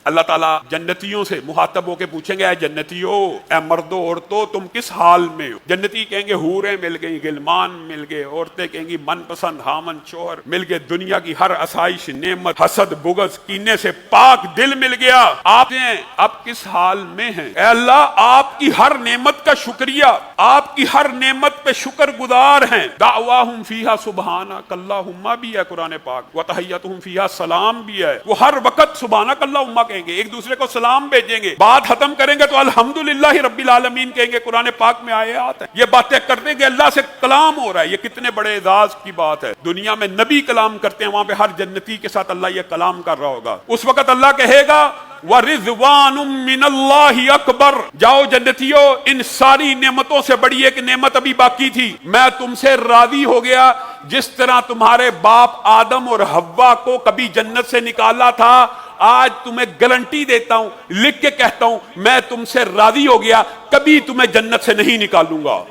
اللہ تعالیٰ جنتیوں سے مخاطب ہو کے پوچھیں گے اے جنتیوں، اے مردو عورتوں، تم کس حال میں ہو؟ جنتی کہیں گے حوریں مل گئی، غلمان مل گئے، عورتیں کہیں گی من پسند ہامن شوہر مل گئے، دنیا کی ہر آسائش نعمت حسد بغض کینے سے پاک دل مل گیا، آپ ہیں اب کس حال میں ہیں؟ اے اللہ آپ کی ہر نعمت کا شکریہ، آپ کی ہر نعمت پہ شکر گزار ہیں۔ دعواہم فیہا سبحانک اللہم بھی ہے قرآن پاک، وتحیتہم فیہا سلام بھی ہے، وہ ہر وقت سبحانک اللہم کہیں گے، ایک دوسرے کو سلام بھیجیں گے، بات ختم کریں گے تو الحمدللہ رب العالمین کہیں گے، قرآن پاک میں آیات ہیں، یہ باتیں کرتے کہ اللہ سے کلام ہو رہا ہے، یہ کتنے بڑے اعزاز کی بات ہے۔ دنیا میں نبی کلام کرتے ہیں، وہاں پہ ہر جنتی کے ساتھ اللہ یہ کلام کر رہا ہوگا، اس وقت اللہ کہے گا وَرِضْوَانٌ مِّنَ اللَّهِ أَكْبَرُ، جاؤ جنتیوں، ان ساری نعمتوں سے بڑی ایک نعمت ابھی باقی تھی، میں تم سے راضی ہو گیا، جس طرح تمہارے باپ آدم اور حوا کو کبھی جنت سے نکالا تھا، آج تمہیں گارنٹی دیتا ہوں، لکھ کے کہتا ہوں، میں تم سے راضی ہو گیا، کبھی تمہیں جنت سے نہیں نکالوں گا۔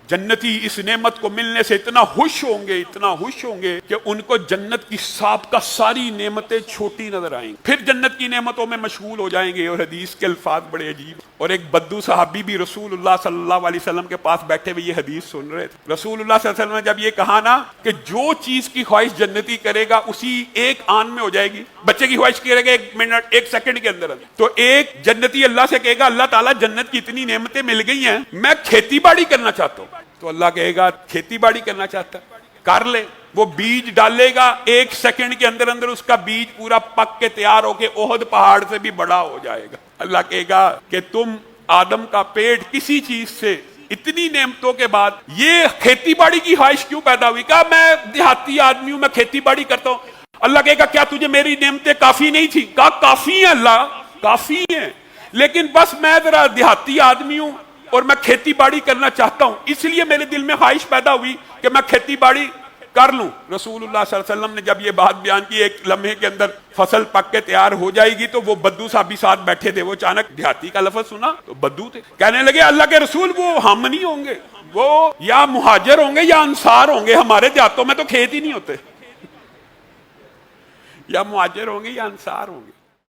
جنتی اس نعمت کو ملنے سے اتنا خوش ہوں گے، اتنا خوش ہوں گے کہ ان کو جنت کی سابقہ ساری نعمتیں چھوٹی نظر آئیں گی، پھر جنت کی نعمتوں میں مشغول ہو جائیں گے۔ اور حدیث کے الفاظ بڑے عجیب، اور ایک بدو صحابی بھی رسول اللہ صلی اللہ علیہ وسلم کے پاس بیٹھے ہوئے یہ حدیث سن رہے تھے۔ رسول اللہ صلی اللہ علیہ وسلم نے جب یہ کہا نا کہ جو چیز کی خواہش جنتی کرے گا اسی ایک آن میں ہو جائے گی، بچے کی خواہش کرے گا ایک منٹ ایک سیکنڈ کے اندر، تو ایک جنتی اللہ سے کہے گا اللہ تعالیٰ جنت کی اتنی نعمتیں مل گئی ہیں، میں کھیتی باڑی کرنا چاہتا ہوں، تو اللہ کہے گا کھیتی باڑی کرنا چاہتا ہے کر لے، وہ بیج ڈالے گا، ایک سیکنڈ کے اندر اندر اس کا بیج پورا پک کے تیار ہو کے احد پہاڑ سے بھی بڑا ہو جائے گا۔ اللہ کہے گا کہ تم آدم کا پیٹ کسی چیز سے اتنی نعمتوں کے بعد یہ کھیتی باڑی کی خواہش کیوں پیدا ہوئی؟ کہا میں دیہاتی آدمی ہوں، میں کھیتی باڑی کرتا ہوں۔ اللہ کہے گا کیا تجھے میری نعمتیں کافی نہیں تھی؟ کہا کافی ہیں اللہ، کافی ہیں، لیکن بس میں ذرا دیہاتی آدمی ہوں اور میں کھیتی باڑی کرنا چاہتا ہوں، اس لیے میرے دل میں خواہش پیدا ہوئی کہ میں کھیتی باڑی کر لوں۔ رسول اللہ صلی اللہ علیہ وسلم نے جب یہ بات بیان کی ایک لمحے کے اندر فصل پک کے تیار ہو جائے گی، تو وہ بدو صحابی ساتھ بیٹھے تھے، وہ اچانک دیہاتی کا لفظ سنا تو بدو تھے، کہنے لگے اللہ کے رسول وہ ہم نہیں ہوں گے، وہ یا مہاجر ہوں گے یا انصار ہوں گے، ہمارے دیہاتوں میں تو کھیت ہی نہیں ہوتے، یا مہاجر ہوں گے یا انصار ہوں گے۔